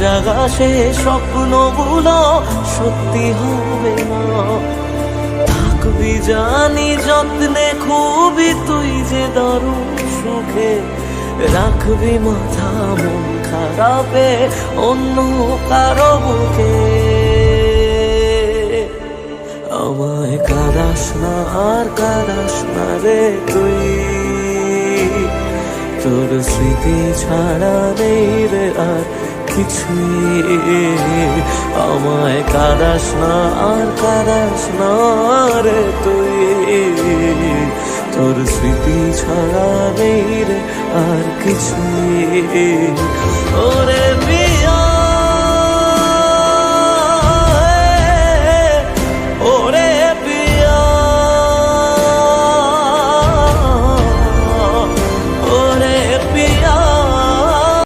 জাগা সে স্বপ্নগুলো সত্যি হবে না। থাকবি জানি যত্নে খুবই তুই যে দারুণ সুখে, রাখবি মাথা মন খারাপে অন্য কারো বুকে। আমায় কাঁদাস না আর কাঁদাস না রে তুই, তোর স্মৃতি ছাড়া নেই রে আর কিছুই। আমায় কাঁদাস না আর কাঁদাস না রে তুই, তোর স্মৃতি ছাড়া নেই রে আর কিছুই। ওরে